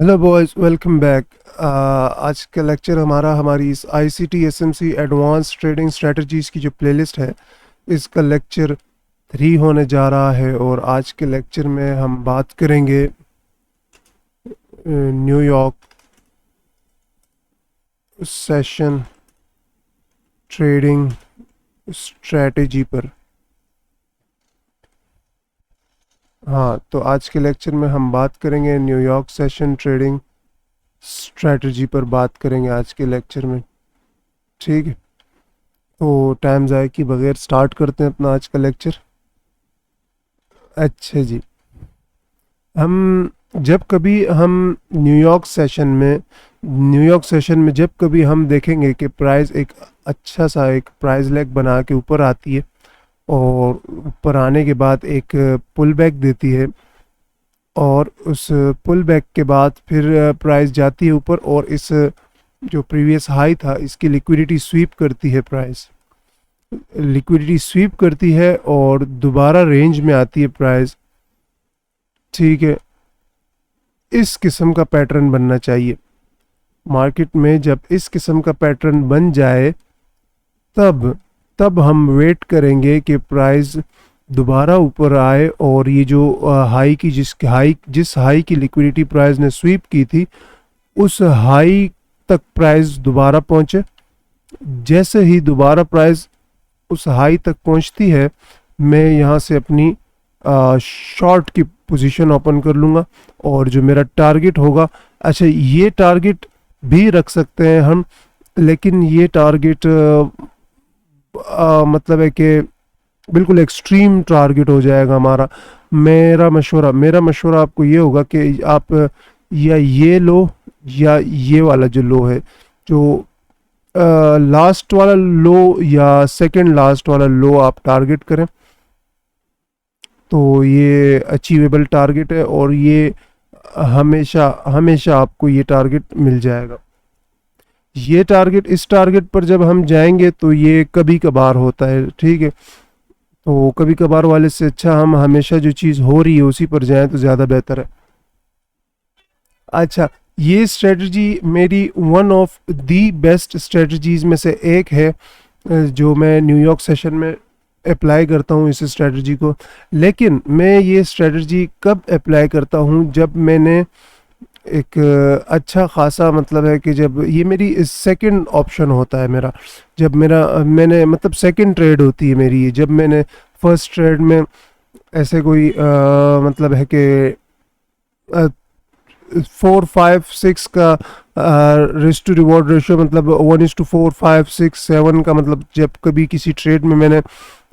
Hello boys, welcome back. आज का lecture हमारी इस ICT SMC advance trading strategies की जो प्लेलिस्ट है, इसका लेक्चर 3 होने जा रहा है। और आज के लेक्चर में हम बात करेंगे न्यूयॉर्क सेशन ट्रेडिंग स्ट्रेटजी पर। हाँ, तो आज के लेक्चर में हम बात करेंगे न्यूयॉर्क सेशन ट्रेडिंग स्ट्रेटजी पर बात करेंगे आज के लेक्चर में। ठीक है, तो टाइम ज़ाय किए बगैर स्टार्ट करते हैं अपना आज का लेक्चर। अच्छा जी, हम जब कभी हम न्यूयॉर्क सेशन में जब कभी हम देखेंगे कि प्राइस एक अच्छा सा एक प्राइस लेग बना के ऊपर आती है और ऊपर आने के बाद एक पुल बैक देती है, और उस पुल बैक के बाद फिर प्राइस जाती है ऊपर और इस जो प्रीवियस हाई था इसकी लिक्विडिटी स्वीप करती है। प्राइस लिक्विडिटी स्वीप करती है और दोबारा रेंज में आती है प्राइस। ठीक है, इस किस्म का पैटर्न बनना चाहिए मार्केट में। जब इस किस्म का पैटर्न बन जाए तब हम वेट करेंगे कि प्राइस दोबारा ऊपर आए और ये जो जिस हाई की लिक्विडिटी प्राइस ने स्वीप की थी उस हाई तक प्राइस दोबारा पहुंचे। जैसे ही दोबारा प्राइस उस हाई तक पहुंचती है, मैं यहाँ से अपनी शॉर्ट की पोजीशन ओपन कर लूँगा और जो मेरा टारगेट होगा, अच्छा ये टारगेट भी रख सकते हैं हम, लेकिन ये टारगेट मतलब है कि बिल्कुल एक्सट्रीम टारगेट हो जाएगा हमारा। मेरा मशवरा आपको ये होगा कि आप या ये लो या ये वाला जो लो है, जो लास्ट वाला लो या सेकंड लास्ट वाला लो आप टारगेट करें, तो ये अचीवेबल टारगेट है और ये हमेशा आपको ये टारगेट मिल जाएगा। ये टारगेट, इस टारगेट पर जब हम जाएंगे तो ये कभी कभार होता है। ठीक है, तो कभी कभार वाले से अच्छा हम हमेशा जो चीज़ हो रही है उसी पर जाएं तो ज़्यादा बेहतर है। अच्छा, ये स्ट्रेटजी मेरी one of the best strategies में से एक है जो मैं न्यूयॉर्क सेशन में अप्लाई करता हूँ इस स्ट्रेटजी को। लेकिन मैं ये स्ट्रेटजी कब अप्लाई करता हूँ, जब मैंने एक अच्छा खासा, मतलब है कि जब ये मेरी सेकंड ऑप्शन होता है मेरा, जब मैंने मतलब सेकंड ट्रेड होती है मेरी ये। जब मैंने फर्स्ट ट्रेड में ऐसे कोई मतलब है कि 4-5-6 का रिस्क टू रिवॉर्ड रेशियो, मतलब 1:4-5-6-7 का, मतलब जब कभी किसी ट्रेड में मैंने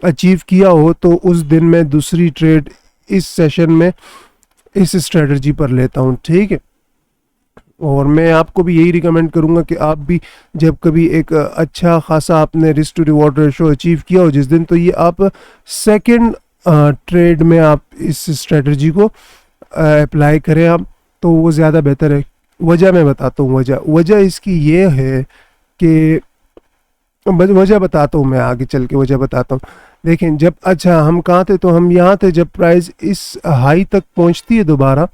अचीव किया हो तो उस दिन मैं दूसरी ट्रेड इस सेशन में इस स्ट्रेटजी पर लेता हूँ। ठीक है, और मैं आपको भी यही रिकमेंड करूंगा कि आप भी जब कभी एक अच्छा खासा आपने risk to reward ratio achieve किया हो जिस दिन, तो ये आप सेकंड ट्रेड में आप इस स्ट्रेटजी को अप्लाई करें आप, तो वो ज़्यादा बेहतर है। वजह मैं बताता हूँ। वजह इसकी ये है कि वजह बताता हूँ, मैं आगे चल के वजह बताता हूँ। देखें, जब अच्छा हम कहाँ थे, तो हम यहाँ थे जब प्राइस इस हाई तक पहुँचती है दोबारा,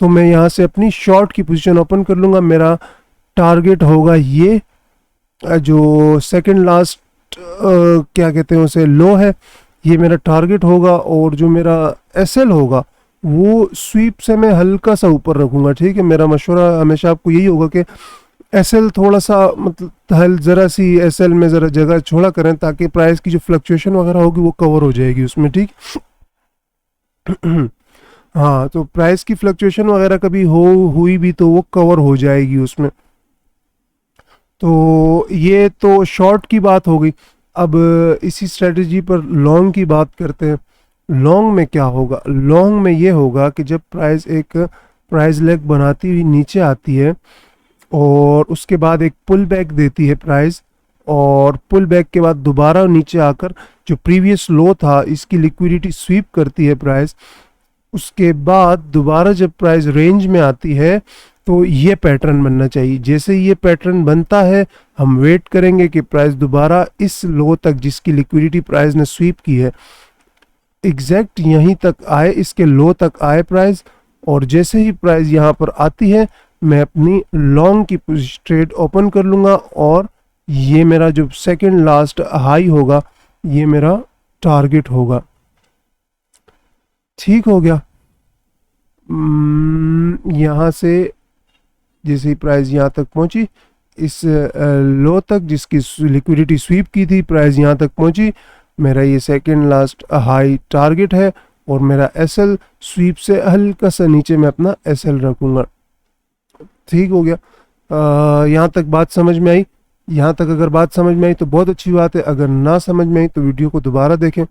तो मैं यहाँ से अपनी शॉर्ट की पोजीशन ओपन कर लूँगा। मेरा टारगेट होगा ये जो सेकंड लास्ट क्या कहते हैं उसे, लो है, ये मेरा टारगेट होगा। और जो मेरा एसएल होगा वो स्वीप से मैं हल्का सा ऊपर रखूँगा। ठीक है, मेरा मशवरा हमेशा आपको यही होगा कि एसएल थोड़ा सा, मतलब ज़रा सी एसएल में ज़रा जगह छोड़ा करें ताकि प्राइस की जो फ्लक्चुएशन वगैरह होगी वो कवर हो जाएगी उसमें। ठीक हाँ, तो प्राइस की फ्लक्चुएशन वगैरह कभी हुई भी तो वो कवर हो जाएगी उसमें। तो ये तो शॉर्ट की बात हो गई। अब इसी स्ट्रेटजी पर लॉन्ग की बात करते हैं। लॉन्ग में क्या होगा? लॉन्ग में ये होगा कि जब प्राइस एक प्राइस लेग बनाती हुई नीचे आती है और उसके बाद एक पुल बैक देती है प्राइस, और पुल बैक के बाद दोबारा नीचे आकर जो प्रीवियस लो था इसकी लिक्विडिटी स्वीप करती है प्राइस, उसके बाद दोबारा जब प्राइस रेंज में आती है तो ये पैटर्न बनना चाहिए। जैसे ये पैटर्न बनता है, हम वेट करेंगे कि प्राइस दोबारा इस लो तक जिसकी लिक्विडिटी प्राइस ने स्वीप की है एग्जैक्ट यहीं तक आए, इसके लो तक आए प्राइस, और जैसे ही प्राइस यहाँ पर आती है मैं अपनी लॉन्ग की ट्रेड ओपन कर लूँगा और ये मेरा जो सेकंड लास्ट हाई होगा ये मेरा टारगेट होगा। ठीक हो गया। यहाँ से जैसे ही प्राइस यहाँ तक पहुँची, इस लो तक जिसकी लिक्विडिटी स्वीप की थी, प्राइस यहाँ तक पहुँची, मेरा ये सेकंड लास्ट हाई टारगेट है और मेरा एसएल स्वीप से हल्का सा नीचे मैं अपना एसएल रखूँगा। ठीक हो गया। यहाँ तक बात समझ में आई? यहाँ तक अगर बात समझ में आई तो बहुत अच्छी बात है, अगर ना समझ में आई तो वीडियो को दोबारा देखें,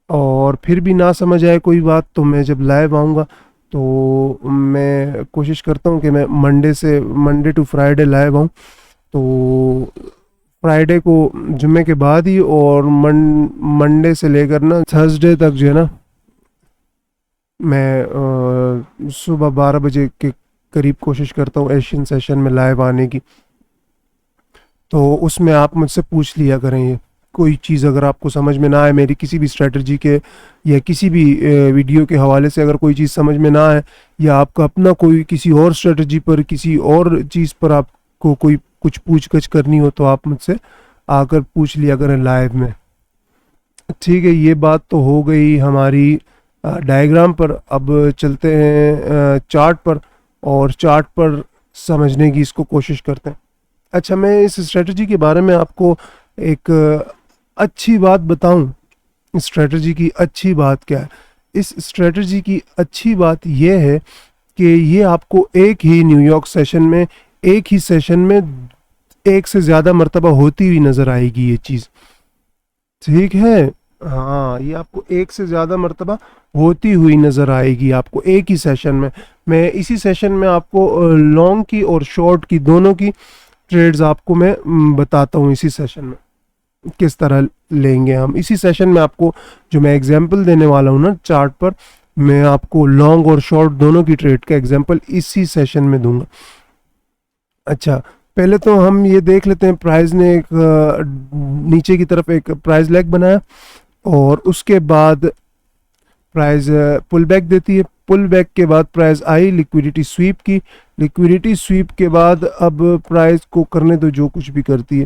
और फिर भी ना समझ आए कोई बात तो मैं जब लाइव आऊँगा तो मैं कोशिश करता हूँ कि मैं मंडे टू फ्राइडे लाइव आऊँ। तो फ्राइडे को जुम्मे के बाद ही और मंडे से लेकर ना थर्सडे तक जो है ना मैं सुबह 12 बजे के करीब कोशिश करता हूँ एशियन सेशन में लाइव आने की। तो उसमें आप मुझसे पूछ लिया करें, ये कोई चीज़ अगर आपको समझ में ना आए मेरी किसी भी स्ट्रेटजी के या किसी भी वीडियो के हवाले से, अगर कोई चीज़ समझ में ना आए या आपका अपना कोई किसी और स्ट्रेटजी पर किसी और चीज़ पर आपको कोई कुछ पूछगछ करनी हो तो आप मुझसे आकर पूछ लिया करें लाइव में। ठीक है, ये बात तो हो गई हमारी डायग्राम पर। अब चलते हैं चार्ट पर और चार्ट पर समझने की इसको कोशिश करते हैं। अच्छा, मैं इस स्ट्रेटजी के बारे में आपको एक अच्छी बात बताऊं। स्ट्रेटजी की अच्छी बात क्या है? इस स्ट्रेटजी की अच्छी बात यह है कि ये आपको एक ही न्यूयॉर्क सेशन में, एक ही सेशन में एक से ज़्यादा मर्तबा होती हुई नज़र आएगी ये चीज़। ठीक है, हाँ, ये आपको एक से ज़्यादा मर्तबा होती हुई नज़र आएगी आपको एक ही सेशन में। मैं इसी सेशन में आपको लॉन्ग की और शॉर्ट की दोनों की ट्रेड्स आपको मैं बताता हूँ इसी सेशन में किस तरह लेंगे हम। इसी सेशन में आपको जो मैं एग्जांपल देने वाला हूँ ना चार्ट पर, मैं आपको लॉन्ग और शॉर्ट दोनों की ट्रेड का एग्जांपल इसी सेशन में दूंगा। अच्छा, पहले तो हम ये देख लेते हैं, प्राइस ने एक नीचे की तरफ एक प्राइस लेग बनाया और उसके बाद प्राइस पुल बैक देती है। पुल बैक के बाद प्राइस आई, लिक्विडिटी स्वीप की। लिक्विडिटी स्वीप के बाद अब प्राइस को करने दो जो कुछ भी करती है।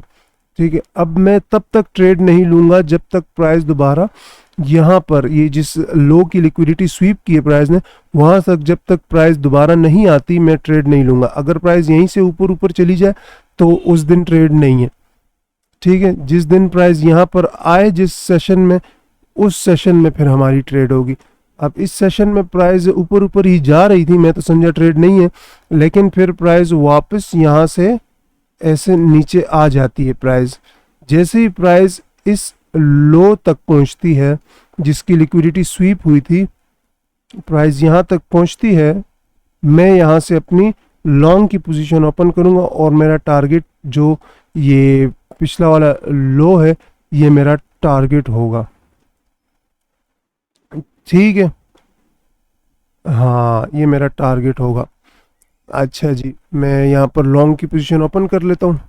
ठीक है, अब मैं तब तक ट्रेड नहीं लूँगा जब तक प्राइस दोबारा यहाँ पर ये जिस लो की लिक्विडिटी स्वीप की है प्राइस ने, वहाँ तक जब तक प्राइस दोबारा नहीं आती मैं ट्रेड नहीं लूँगा। अगर प्राइस यहीं से ऊपर ऊपर चली जाए तो उस दिन ट्रेड नहीं है। ठीक है, जिस दिन प्राइस यहाँ पर आए जिस सेशन में, उस सेशन में फिर हमारी ट्रेड होगी। अब इस सेशन में प्राइस ऊपर ऊपर ही जा रही थी, मैं तो समझा ट्रेड नहीं है, लेकिन फिर प्राइस वापस यहाँ से ऐसे नीचे आ जाती है। प्राइस जैसे ही प्राइस इस लो तक पहुंचती है जिसकी लिक्विडिटी स्वीप हुई थी, प्राइस यहाँ तक पहुंचती है, मैं यहाँ से अपनी लॉन्ग की पोजीशन ओपन करूँगा और मेरा टारगेट जो ये पिछला वाला लो है ये मेरा टारगेट होगा। ठीक है, हाँ, ये मेरा टारगेट होगा। अच्छा जी, मैं यहाँ पर लॉन्ग की पोजीशन ओपन कर लेता हूँ।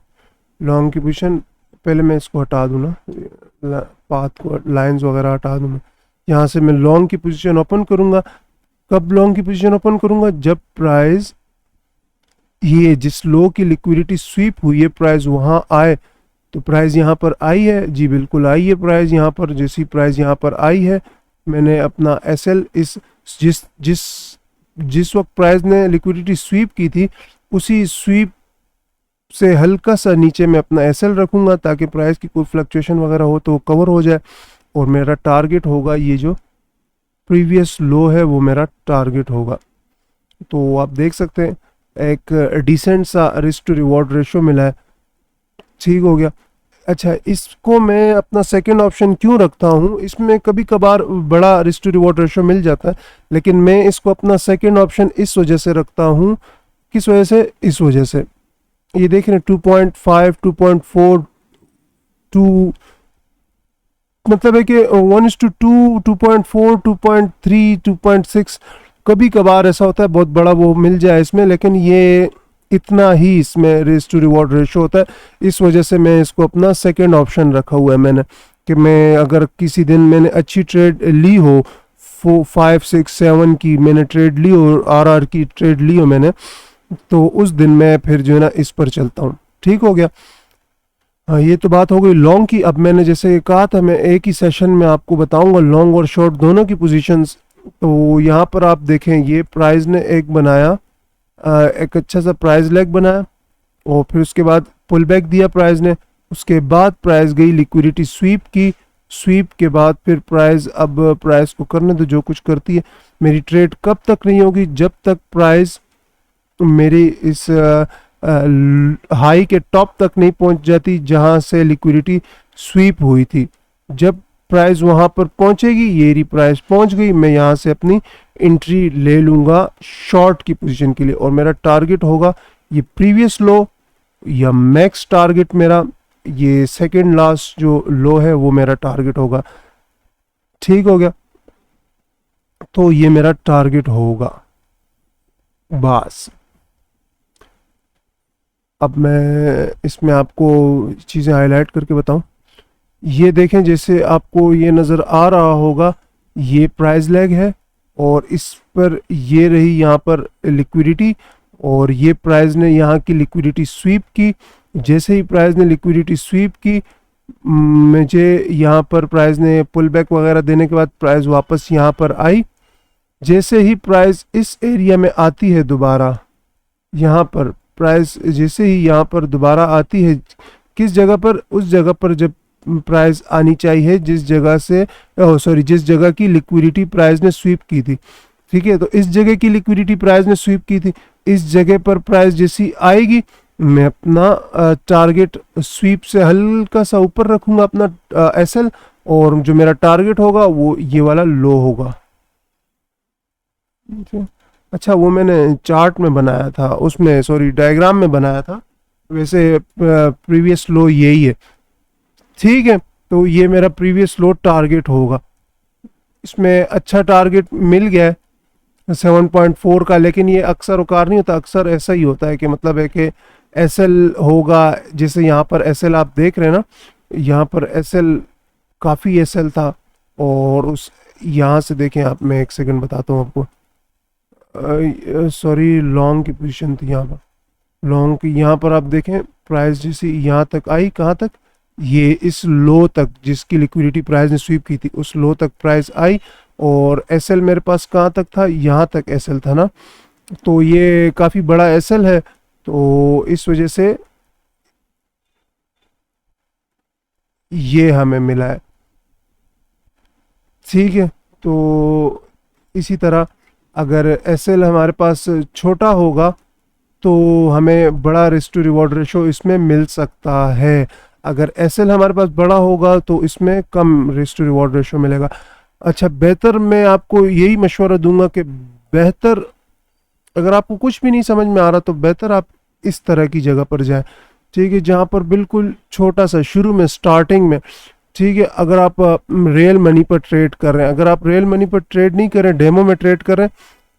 लॉन्ग की पोजीशन, पहले मैं इसको हटा दूँ ना, पाथ को, लाइंस वगैरह हटा दूँ मैं। यहाँ से मैं लॉन्ग की पोजीशन ओपन करूँगा। कब लॉन्ग की पोजीशन ओपन करूँगा? जब प्राइस ये जिस लो की लिक्विडिटी स्वीप हुई है प्राइस वहाँ आए। तो प्राइस यहाँ पर आई है जी, बिल्कुल आई है प्राइस यहाँ पर। जैसी प्राइस यहाँ पर आई है, मैंने अपना एसएल इस जिस वक्त प्राइस ने लिक्विडिटी स्वीप की थी उसी स्वीप से हल्का सा नीचे मैं अपना एसएल रखूंगा ताकि प्राइस की कोई फ्लक्चुएशन वगैरह हो तो वो कवर हो जाए और मेरा टारगेट होगा ये जो प्रीवियस लो है वो मेरा टारगेट होगा। तो आप देख सकते हैं एक डिसेंट सा रिस्क टू रिवॉर्ड रेशियो मिला है। ठीक हो गया। अच्छा, इसको मैं अपना सेकंड ऑप्शन क्यों रखता हूँ? इसमें कभी कभार बड़ा रिस्क टू रिवॉर्ड रेशियो मिल जाता है, लेकिन मैं इसको अपना सेकंड ऑप्शन इस वजह से रखता हूँ। किस वजह से? इस वजह से ये देख रहे हैं 2.5, 2.4, 2 मतलब है कि 1:2, 2.4, 2.3, 2.6 कभी कभार ऐसा होता है बहुत बड़ा वो मिल जाए इसमें, लेकिन ये इतना ही इसमें रिस्क टू रिवॉर्ड रेशियो होता है। इस वजह से मैं इसको अपना सेकंड ऑप्शन रखा हुआ है मैंने, कि मैं अगर किसी दिन मैंने अच्छी ट्रेड ली हो 4 5 6 7 की मैंने ट्रेड ली और आर की ट्रेड ली हो मैंने, तो उस दिन मैं फिर जो है ना इस पर चलता हूँ। ठीक हो गया। हाँ, ये तो बात हो गई लॉन्ग की। अब मैंने जैसे कहा था मैं एक ही सेशन में आपको बताऊंगा लॉन्ग और शॉर्ट दोनों की पोजीशंस। तो यहाँ पर आप देखें ये प्राइस ने एक बनाया, एक अच्छा सा प्राइस लेग बनाया और फिर उसके बाद पुल बैक दिया प्राइस ने। उसके बाद प्राइस गई लिक्विडिटी स्वीप की, स्वीप के बाद फिर प्राइस, अब प्राइस को करने तो जो कुछ करती है। मेरी ट्रेड कब तक नहीं होगी? जब तक प्राइस मेरी इस हाई के टॉप तक नहीं पहुंच जाती जहां से लिक्विडिटी स्वीप हुई थी। जब प्राइस वहां पर पहुंचेगी, ये रही प्राइस पहुंच गई, मैं यहां से अपनी एंट्री ले लूंगा शॉर्ट की पोजीशन के लिए और मेरा टारगेट होगा ये प्रीवियस लो या मैक्स टारगेट मेरा ये सेकंड लास्ट जो लो है वो मेरा टारगेट होगा। ठीक हो गया। तो ये मेरा टारगेट होगा बस। अब मैं इसमें आपको चीज़ें हाईलाइट करके बताऊं। ये देखें जैसे आपको ये नज़र आ रहा होगा, ये प्राइस लैग है और इस पर ये रही यहाँ पर लिक्विडिटी और ये प्राइस ने यहाँ की लिक्विडिटी स्वीप की। जैसे ही प्राइस ने लिक्विडिटी स्वीप की, मुझे यहाँ पर प्राइस ने पुल बैक वगैरह देने के बाद प्राइस वापस यहाँ पर आई। जैसे ही प्राइस इस एरिया में आती है दोबारा, यहाँ पर प्राइस जैसे ही यहाँ पर दोबारा आती है, किस जगह पर? उस जगह पर जब प्राइस आनी चाहिए जिस जगह से जिस जगह की लिक्विडिटी प्राइस ने स्वीप की थी। ठीक है, तो इस जगह की लिक्विडिटी प्राइस ने स्वीप की थी, इस जगह पर प्राइस जैसी आएगी मैं अपना टारगेट स्वीप से हल्का सा ऊपर रखूंगा अपना एसएल और जो मेरा टारगेट होगा वो ये वाला लो होगा। अच्छा, वो मैंने चार्ट में बनाया था, उसमें सॉरी डायग्राम में बनाया था, वैसे प्रीवियस लो यही है। ठीक है, तो ये मेरा प्रीवियस लो टारगेट होगा। इसमें अच्छा टारगेट मिल गया है 7.4 का, लेकिन ये अक्सर उकार नहीं होता, अक्सर ऐसा ही होता है कि मतलब है कि एसएल होगा। जैसे यहाँ पर एसएल आप देख रहे हैं ना, यहाँ पर एसएल काफ़ी एसएल था और उस यहाँ से देखें आप, मैं एक सेकंड बताता हूँ आपको। सॉरी, लॉन्ग की पोजीशन थी यहाँ पर, लॉन्ग की। यहाँ पर आप देखें प्राइस जैसे यहाँ तक आई, कहाँ तक? ये इस लो तक जिसकी लिक्विडिटी प्राइस ने स्वीप की थी, उस लो तक प्राइस आई और एसएल मेरे पास कहाँ तक था? यहाँ तक एसएल था ना। तो ये काफ़ी बड़ा एसएल है, तो इस वजह से ये हमें मिला है। ठीक है, तो इसी तरह अगर एसएल हमारे पास छोटा होगा तो हमें बड़ा रिस्क टू रिवॉर्ड रेशो इसमें मिल सकता है। अगर एसएल हमारे पास बड़ा होगा तो इसमें कम रिस्क टू रिवॉर्ड रेशो मिलेगा। अच्छा, बेहतर मैं आपको यही मशवरा दूंगा कि बेहतर, अगर आपको कुछ भी नहीं समझ में आ रहा तो बेहतर आप इस तरह की जगह पर जाएं। ठीक है, जहाँ पर बिल्कुल छोटा सा शुरू में स्टार्टिंग में। ठीक है, अगर आप रियल मनी पर ट्रेड कर रहे हैं, अगर आप रियल मनी पर ट्रेड नहीं कर रहे हैं, डेमो में ट्रेड कर रहे हैं,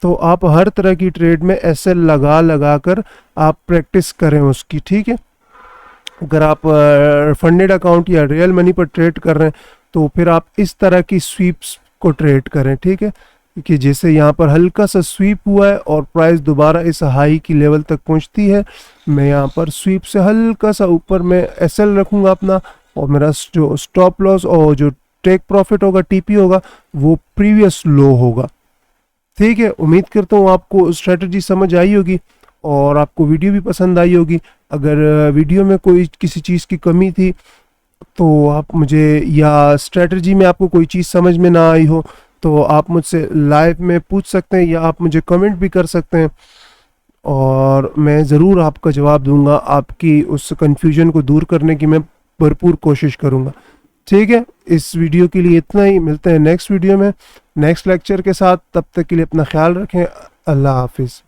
तो आप हर तरह की ट्रेड में एसएल लगा कर आप प्रैक्टिस करें उसकी। ठीक है, अगर आप फंडेड अकाउंट या रियल मनी पर ट्रेड कर रहे हैं तो फिर आप इस तरह की स्वीप्स को ट्रेड करें। ठीक है, कि जैसे यहाँ पर हल्का सा स्वीप हुआ है और प्राइस दोबारा इस हाई की लेवल तक पहुँचती है, मैं यहाँ पर स्वीप से हल्का सा ऊपर में एसएल रखूँगा अपना और मेरा जो स्टॉप लॉस और जो टेक प्रॉफिट होगा, टीपी होगा, वो प्रीवियस लो होगा। ठीक है, उम्मीद करता हूँ आपको स्ट्रेटजी समझ आई होगी और आपको वीडियो भी पसंद आई होगी। अगर वीडियो में कोई किसी चीज़ की कमी थी तो आप मुझे, या स्ट्रेटजी में आपको कोई चीज़ समझ में ना आई हो तो आप मुझसे लाइव में पूछ सकते हैं या आप मुझे कमेंट भी कर सकते हैं और मैं ज़रूर आपका जवाब दूंगा। आपकी उस कन्फ्यूजन को दूर करने की मैं भरपूर कोशिश करूंगा। ठीक है, इस वीडियो के लिए इतना ही। मिलते हैं नेक्स्ट वीडियो में नेक्स्ट लेक्चर के साथ। तब तक के लिए अपना ख्याल रखें। अल्लाह हाफिज़।